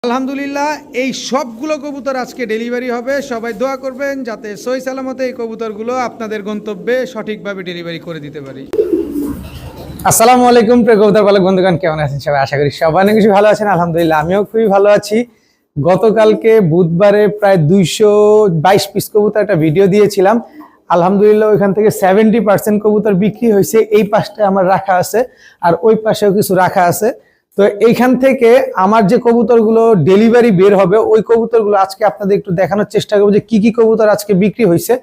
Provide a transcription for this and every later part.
আলহামদুলিল্লাহ এই সবগুলো কবুতর আজকে ডেলিভারি হবে। সবাই দোয়া করবেন যাতে সহি সালামতে এই কবুতরগুলো আপনাদের গন্তব্যে সঠিকভাবে ডেলিভারি করে দিতে পারি। আসসালামু আলাইকুম প্রিয় কবুতর পালক বন্ধুগণ, কেমন আছেন সবাই? আশা করি সবাই অনেক বেশি ভালো আছেন। আলহামদুলিল্লাহ আমিও খুবই ভালো আছি। গতকালকে বুধবারে প্রায় 222 পিস কবুতর একটা ভিডিও দিয়েছিলাম। আলহামদুলিল্লাহ ওইখান থেকে 70% কবুতর বিক্রি হয়েছে। এই পাশটা আমার রাখা আছে আর ওই পাশেও কিছু রাখা আছে। তো এইখান থেকে আমার যে কবুতরগুলো ডেলিভারি বের হবে ওই কবুতরগুলো আজকে আপনাদের একটু দেখানোর চেষ্টা করবো যে কি কি কবুতর আজকে বিক্রি হয়েছে।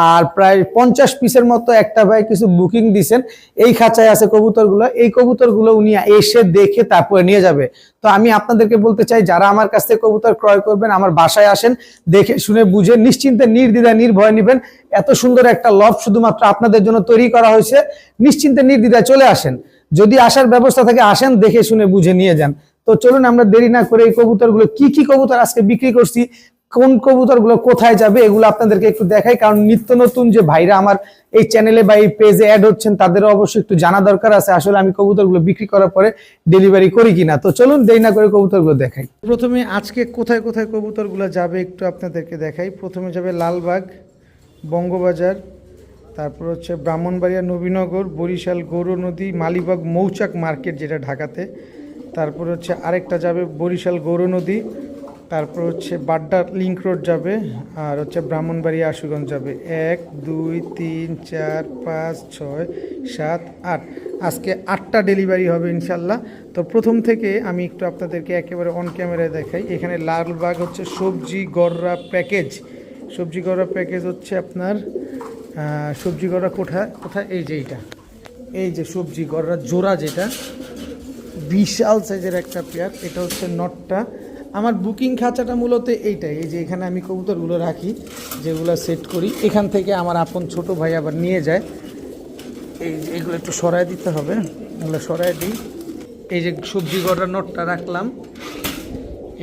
আর প্রায় 50 পিসের মতো একটা ভাই কিছু বুকিং দিয়েছেন। এই খাঁচায় আছে কবুতরগুলো। এই কবুতরগুলো উনি এসে দেখে তারপরে নিয়ে যাবে। তো আমি আপনাদেরকে বলতে চাই, যারা আমার কাছ থেকে কবুতর ক্রয় করবেন আমার বাসায় আসেন, দেখে শুনে বুঝে নিশ্চিন্তে নির্দ্বিধায় নির্ভয় নেবেন। এত সুন্দর একটা লফট শুধুমাত্র আপনাদের জন্য তৈরি করা হয়েছে। নিশ্চিন্তে নির্দ্বিধায় চলে আসেন। যদি আসার ব্যবস্থা থাকে আসেন, দেখে শুনে বুঝে নিয়ে যান। তো চলুন আমরা দেরি না করে এই কবুতরগুলো কি কি কবুতর আজকে বিক্রি করছি, কোন কবুতরগুলো কোথায় যাবে এগুলো আপনাদেরকে একটু দেখাই। কারণ নিত্য নতুন যে ভাইরা আমার এই চ্যানেলে বা এই পেজে অ্যাড হচ্ছেন তাদেরও অবশ্যই একটু জানা দরকার আছে আসলে আমি কবুতরগুলো বিক্রি করার পরে ডেলিভারি করি কিনা। তো চলুন দেরি না করে কবুতরগুলো দেখাই। প্রথমে আজকে কোথায় কোথায় কবুতরগুলো যাবে একটু আপনাদেরকে দেখাই। প্রথমে যাবে লালবাগ, বঙ্গবাজার, তারপর হচ্ছে ব্রাহ্মণবাড়িয়া, নবীনগর, বরিশাল, গৌরনদী, মালিবাগ মৌচাক মার্কেট যেটা ঢাকাতে। তারপর হচ্ছে আরেকটা যাবে বরিশাল গৌরনদী, তারপর হচ্ছে বাড্ডা লিংক রোড যাবে, আর হচ্ছে ব্রাহ্মণবাড়িয়া আশুগঞ্জ যাবে। 1 2 3 4 5 6 7 8 আজকে 8টা ডেলিভারি হবে ইনশাল্লাহ। তো প্রথম থেকে আমি একটু আপনাদেরকে একেবারে অন ক্যামেরায় দেখাই। এখানে লালবাগ হচ্ছে সবজি গররা প্যাকেজ। সবজি গররা প্যাকেজ হচ্ছে আপনার সবজি গড়া কোথায় কোথায় এই যে এইটা, এই যে সবজি গড়া জোড়া যেটা বিশাল সাইজের একটা পেয়ার। এটা হচ্ছে নটটা। আমার বুকিং খাঁচাটা মূলত এইটাই, এই যে এখানে আমি কবুতরগুলো রাখি যেগুলো সেট করি। এখান থেকে আমার আপন ছোট ভাই আবার নিয়ে যায়। এই যে এগুলো একটু সরায় দিতে হবে, এগুলো সরায় দিই। এই যে সবজি গড়া নটটা রাখলাম।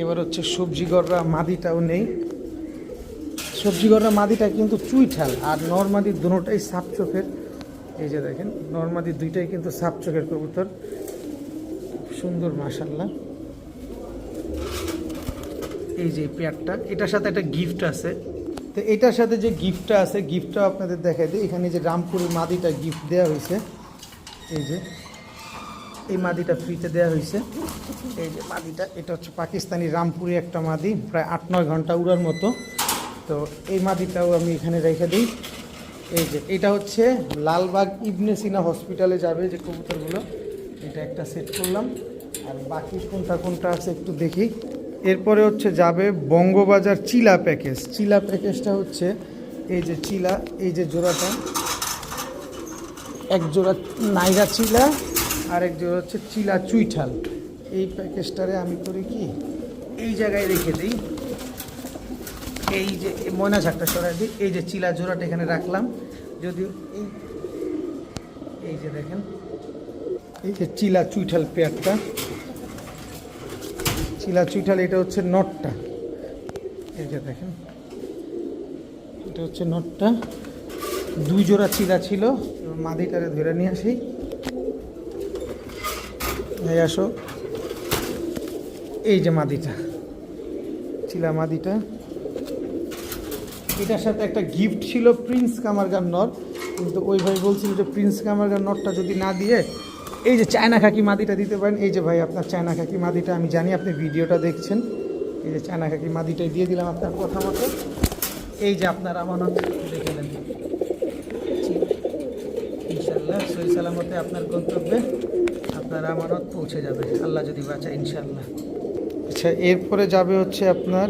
এবার হচ্ছে সবজি গড়া মাদিটাও নেই। সবজি গড়া মাদিটা কিন্তু চুইঠাল আর নরমাদি দুটোটাই সাপ চোখের। এই যে দেখেন নরমাদি দুইটাই কিন্তু সাপ চোখের কবুতর, সুন্দর মাশাআল্লাহ। এই যে পেয়ারটা, এটার সাথে একটা গিফট আছে। তো এটার সাথে যে গিফটটা আছে গিফটটা আপনাদের দেখাই দিই। এখানে যে রামপুরের মাদিটা গিফট দেওয়া হয়েছে, এই যে এই মাদিটা ফ্রিতে দেওয়া হয়েছে। এই যে মাদিটা, এটা হচ্ছে পাকিস্তানি রামপুরি একটা মাদি, প্রায় 8-9 ঘন্টা উড়ার মতো। তো এই মাদিটাও আমি এখানে রেখে দিই। এই যে এটা হচ্ছে লালবাগ ইবনে সিনা হসপিটালে যাবে যে কবুতরগুলো, এটা একটা সেট করলাম। আর বাকি কোনটা কোনটা আছে একটু দেখি। এরপরে হচ্ছে যাবে বঙ্গবাজার চিলা প্যাকেজ। চিলা প্যাকেজটা হচ্ছে এই যে চিলা, এই যে জোড়াটা, এক জোড়া নাইরা চিলা আর এক জোড়া হচ্ছে চিলা চুইঠাল। এই প্যাকেজটারে আমি করি কি এই জায়গায় রেখে দিই। এই যে ময়না ঝাঁকটা সরাই দিই। এই যে চিলা জোড়াটা এখানে রাখলাম। যদিও এই যে দেখেন এই যে চিলা চুইঠাল পেয়ারটা, চিলা চুইঠাল, এটা হচ্ছে নটটা। এই যে দেখেন এটা হচ্ছে নটটা। 2 জোড়া চিলা ছিল, মাদিটারে ধরে নিয়ে আসি। এই আসো, এই যে মাদিটা, চিলা মাদিটা। এটার সাথে একটা গিফট ছিল প্রিন্স কামারগার নর, কিন্তু ওই ভাই বলছিল যে প্রিন্স কামারগার নরটা যদি না দিয়ে এই যে চায়না খাকি মাদিটা দিতে পারেন। এই যে ভাই আপনার চায়না খাকি মাদিটা, আমি জানি আপনি ভিডিওটা দেখছেন। এই যে চায়না খাকি মাদিটাই দিয়ে দিলাম আপনার কথা মতো। এই যে আপনার আমানত দেখে নেন ইনশাল্লাহ সহি সালামতে আপনার গন্তব্যে আপনার আমানত পৌঁছে যাবে, আল্লাহ যদি বাঁচায় ইনশাল্লাহ। আচ্ছা, এরপরে যাবে হচ্ছে আপনার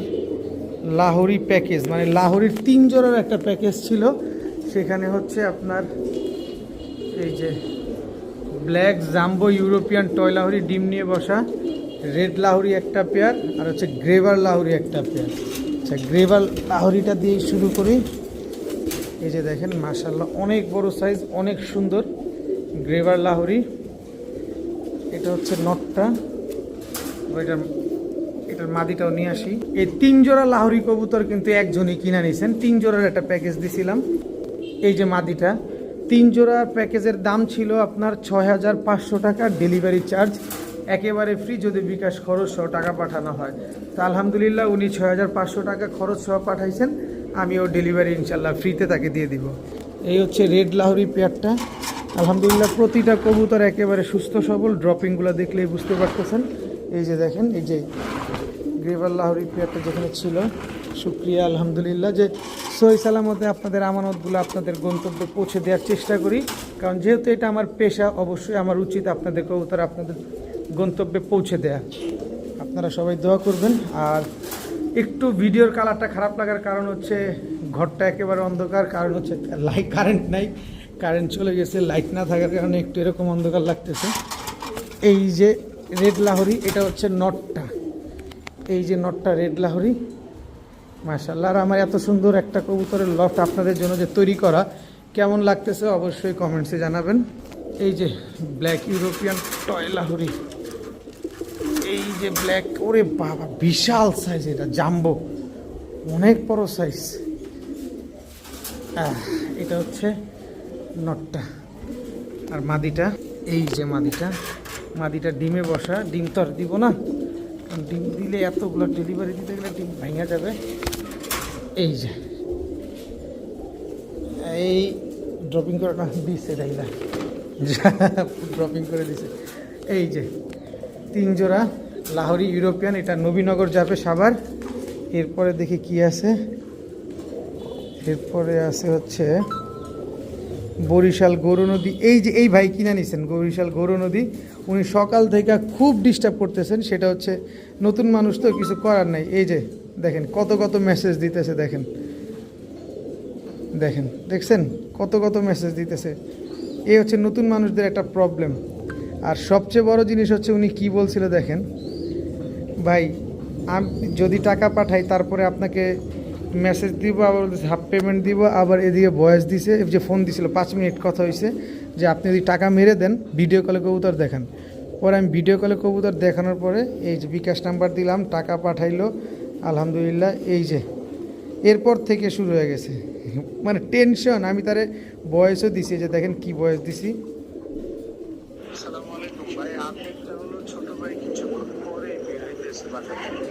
লাহোরি প্যাকেজ, মানে লাহোরির 3 জোড়ার একটা প্যাকেজ ছিল। সেখানে হচ্ছে আপনার এই যে black jumbo European toy Lahori ডিম নিয়ে বসা, রেড লাহোরি একটা পেয়ার, আর হচ্ছে গ্রেভার লাহোরি একটা পেয়ার। আচ্ছা, গ্রেভার লাহোরিটা দিয়েই শুরু করি। এই যে দেখেন মাশাআল্লাহ অনেক বড় সাইজ, অনেক সুন্দর গ্রেভার লাহোরি। এটা হচ্ছে নটটা, এটার মাদিটাও নিয়ে আসি। এই 3 জোড়া লাহোরি কবুতর কিন্তু একজনই কিনে নিয়েছেন। 3 জোড়ার একটা প্যাকেজ দিছিলাম। এই যে মাদিটা, 3 জোড়া প্যাকেজের দাম ছিল আপনার 6500 টাকা ডেলিভারি চার্জ। একেবারে ফ্রি যদি বিকাশ খরচ সহ টাকা পাঠানো হয়। তো আলহামদুলিল্লাহ উনি 6500 টাকা খরচ সহ পাঠাইছেন, আমিও ডেলিভারি ইনশাল্লাহ ফ্রিতে তাকে দিয়ে দিব। এই হচ্ছে রেড লাহোরি পেয়ারটা। আলহামদুলিল্লাহ প্রতিটা কবুতর একেবারে সুস্থ সবল, ড্রপিংগুলো দেখলেই বুঝতে পারতেছেন। এই যে দেখেন, এই যে গ্রেভার লাহোরি পেয়ারটা যেখানে ছিল, শুক্রিয়া আলহামদুলিল্লাহ যে সহি সালামতে আপনাদের আমানতগুলো আপনাদের গন্তব্যে পৌঁছে দেওয়ার চেষ্টা করি। কারণ যেহেতু এটা আমার পেশা, অবশ্যই আমার উচিত আপনাদের কবুতর আপনাদের গন্তব্যে পৌঁছে দেয়া। আপনারা সবাই দোয়া করবেন। আর একটু ভিডিওর কালারটা খারাপ লাগার কারণ হচ্ছে ঘরটা একেবারে অন্ধকার, কারণ হচ্ছে লাইট, কারেন্ট নাই, কারেন্ট চলে গেছে, লাইট না থাকার কারণে একটু এরকম অন্ধকার লাগতেছে। এই যে রেড লাহোরি, এটা হচ্ছে নটটা, এই যে নটটা রেড লাহোরি মাশাআল্লাহ। আর আমার এত সুন্দর একটা কবুতরের লফট আপনাদের জন্য যে তৈরি করা, কেমন লাগতেছে অবশ্যই কমেন্টসে জানাবেন। এই যে ব্ল্যাক ইউরোপিয়ান টয় লাহোরি, এই যে ব্ল্যাক, ওরে বাবা বিশাল সাইজ, এটা জাম্বো, অনেক বড় সাইজ। এটা হচ্ছে নটটা। আর মাদিটা, এই যে মাদিটা ডিমে বসা, ডিম তো আর দিব না, কারণ ডিম দিলে এতগুলো ডেলিভারি দিতে গেলে ডিম ভেঙে যাবে। এই যে এই ড্রপিং করে দিছে, ডাইলা ড্রপিং করে দিছে। এই যে 3 জোড়া লাহোরি ইউরোপিয়ান, এটা নবীনগর যাবে সাভার। এরপরে দেখি কি আছে, এরপরে আছে হচ্ছে বরিশাল গৌরনদী। এই যে এই ভাই কিনা নিছেন বরিশাল গৌরনদী, উনি সকাল থেকে খুব ডিস্টার্ব করতেছেন। সেটা হচ্ছে নতুন মানুষ তো, কিছু করার নাই। এই যে দেখেন কত মেসেজ দিতেছে, দেখেন দেখছেন কত মেসেজ দিতেছে। এই হচ্ছে নতুন মানুষদের একটা প্রবলেম। আর সবচেয়ে বড় জিনিস হচ্ছে উনি কি বলছিল দেখেন, ভাই আমি যদি টাকা পাঠাই তারপরে আপনাকে মেসেজ দিব, আবার হাফ পেমেন্ট দিব, আবার এদিকে ভয়েস দিছে, যে ফোন দিছিল 5 মিনিট কথা হয়েছে যে আপনি যদি টাকা মেরে দেন ভিডিও কলে কবুতর দেখান। পরে আমি ভিডিও কলে কবুতর দেখানোর পরে এই যে বিকাশ নাম্বার দিলাম, টাকা পাঠাইলো আলহামদুলিল্লাহ। এই যে এরপর থেকে শুরু হয়ে গেছে মানে টেনশন। আমি তারে ভয়েসও দিছি, যে দেখেন কি ভয়েস দিছি। আসসালামু আলাইকুম ভাই, আপডেটটা হলো ছোট ভাই কিছুক্ষণ পরে বের হইতেছে বাসা থেকে।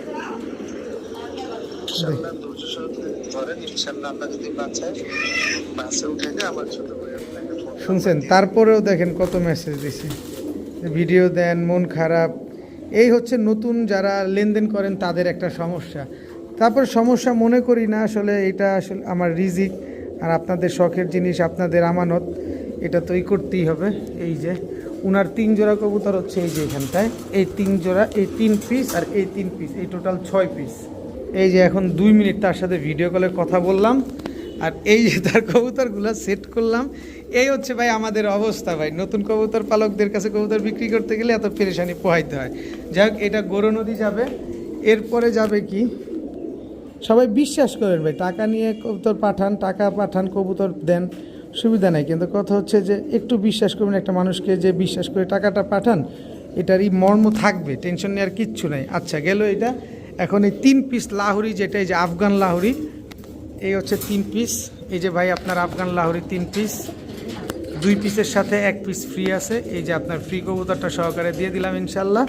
ইনশাআল্লাহ ধৈর্য সহকারে ধরেন, ইনশাআল্লাহ আল্লাহ যদি বাঁচায় বাসে উঠে যায় আমার ছোট ভাই আপনাকে ফোন শুনছেন, তারপরেও দেখেন কত মেসেজ দিছে, ভিডিও দেন, মন খারাপ। এই হচ্ছে নতুন যারা লেনদেন করেন তাদের একটা সমস্যা। তারপর সমস্যা মনে করি না, আসলে এটা আসলে আমার রিজিক, আর আপনাদের শখের জিনিস, আপনাদের আমানত, এটা তো করতেই হবে। এই যে উনার 3 জোড়া কবুতর হচ্ছে এই যে এখানটায়, এই 3 জোড়া, এই 3 পিস আর এই 3 পিস, এই টোটাল 6 পিস। এই যে এখন 2 মিনিট তার সাথে ভিডিও কলে কথা বললাম, আর এই যে তার কবুতরগুলো সেট করলাম। এই হচ্ছে ভাই আমাদের অবস্থা ভাই, নতুন কবুতর পালকদের কাছে কবুতর বিক্রি করতে গেলে এত পেরেশানি পোহাইতে হয়। যাই হোক, এটা গৌরনদী যাবে। এরপরে যাবে কি, সবাই বিশ্বাস করেন ভাই, টাকা নিয়ে কবুতর পাঠান, টাকা পাঠান, কবুতর দেন, সুবিধা নাই। কিন্তু কথা হচ্ছে যে একটু বিশ্বাস করবেন একটা মানুষকে, যে বিশ্বাস করে টাকাটা পাঠান, এটারই মর্ম থাকবে, টেনশন নেওয়ার কিচ্ছু নাই। আচ্ছা গেল এটা। এখন এই 3 পিস লাহোরি, যেটা এই যে আফগান লাহোরি, এই হচ্ছে 3 পিস। এই যে ভাই আপনার আফগান লাহোরি 3 পিস, 2 পিসের সাথে 1 পিস ফ্রি আছে। এই যে আপনার ফ্রি কবুতরটা সহকারে দিয়ে দিলাম ইনশাল্লাহ।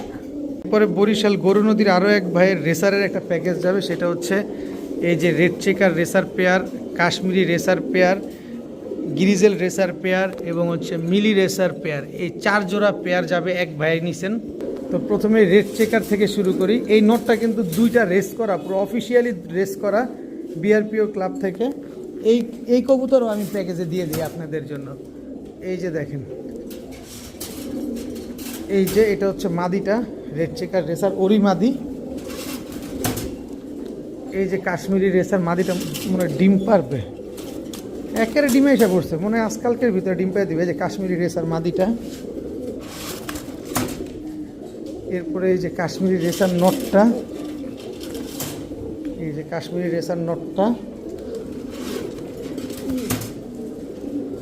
এরপরে বরিশাল গৌরনদীর আরও এক ভাইয়ের রেসারের একটা প্যাকেজ যাবে, সেটা হচ্ছে এই যে red checker racer pair, Kashmiri racer pair, grizzle racer pair এবং হচ্ছে মিলি রেসার পেয়ার। এই 4 জোড়া পেয়ার যাবে, এক ভাই নিছেন। তো প্রথমে রেড চেকার থেকে শুরু করি। এই নোটটা কিন্তু 2টা রেস করা, পুরো অফিসিয়ালি রেস করা বিআরপিও ক্লাব থেকে। এই কবুতরও আমি প্যাকেজে দিয়ে দিই আপনাদের জন্য। এই যে দেখেন, এই যে এটা হচ্ছে মাদিটা, রেড চেকার রেসার ওরি মাদি। এই যে কাশ্মীরি রেসার মাদিটা মনে ডিম পারবে, একেবারে ডিমে এসে পড়ছে, মনে হয় আজকালকের ভিতরে ডিম পেয়ে দিবে। যে কাশ্মীরি রেসার মাদিটা। এরপরে এই যে কাশ্মীরি রেসার নটটা, এই যে কাশ্মীরি রেসার নটটা।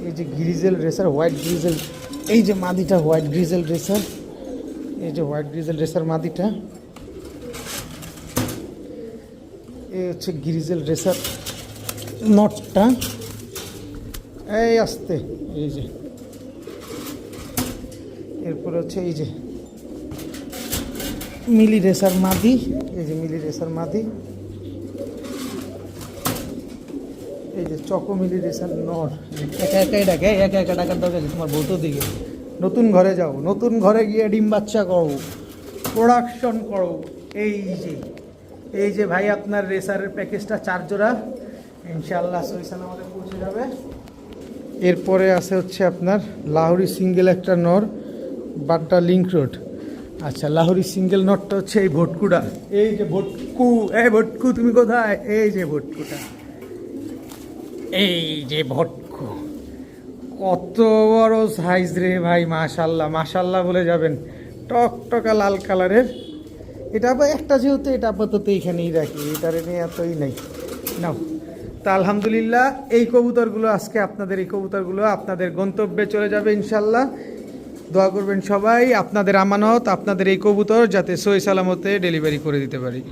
এই যে গ্রিজেল রেসার, হোয়াইট গ্রিজেল, এই যে মাদিটা হোয়াইট গ্রিজেল রেসার, এই যে হোয়াইট গ্রিজেল রেসার মাদিটা। এই হচ্ছে গ্রিজেল রেসার নটটা। এই আসতে, এই যে এরপরে হচ্ছে এই যে মিলি রেসার মাদি, এই যে মিলি রেসার মাদি, এই যে চকো মিলি রেসার নর। একা একাই ডাকে, একা একা ডাকার দরকার নেই, তোমার বউতো দিকে নতুন ঘরে যাও, নতুন ঘরে গিয়ে ডিম বাচ্চা করো, প্রোডাকশন করো। এই যে ভাই আপনার রেসারের প্যাকেজটা 4 জোড়া ইনশাআল্লাহ সহিসান আমাদের পৌঁছে যাবে। এরপরে আছে হচ্ছে আপনার লাহোরি সিঙ্গেল একটা নর, বাড্ডা লিঙ্ক রোড। আচ্ছা, লাহোরি সিঙ্গেল নটটা হচ্ছে এই ভটকুটা, এই যে ভটকু, এই ভটকু তুমি কোথায়? এই যে ভটকুটা, এই যে ভটকু, কত বড় সাইজ রে ভাই, মাশাল্লাহ মাশাল্লাহ বলে যাবেন, টকটকা লাল কালারের। এটা আবার একটা যেহেতু এটা আপাতত এইখানেই রাখি, এটার নিয়ে এতই নাই নাও। তা আলহামদুলিল্লাহ এই কবুতরগুলো আজকে আপনাদের, এই কবুতরগুলো আপনাদের গন্তব্যে চলে যাবে ইনশাল্লাহ। দোয়া করবেন সবাই, আপনাদের আমানত, আপনাদের এই কবুতর যাতে সহি সালামতে ডেলিভারি করে দিতে পারি।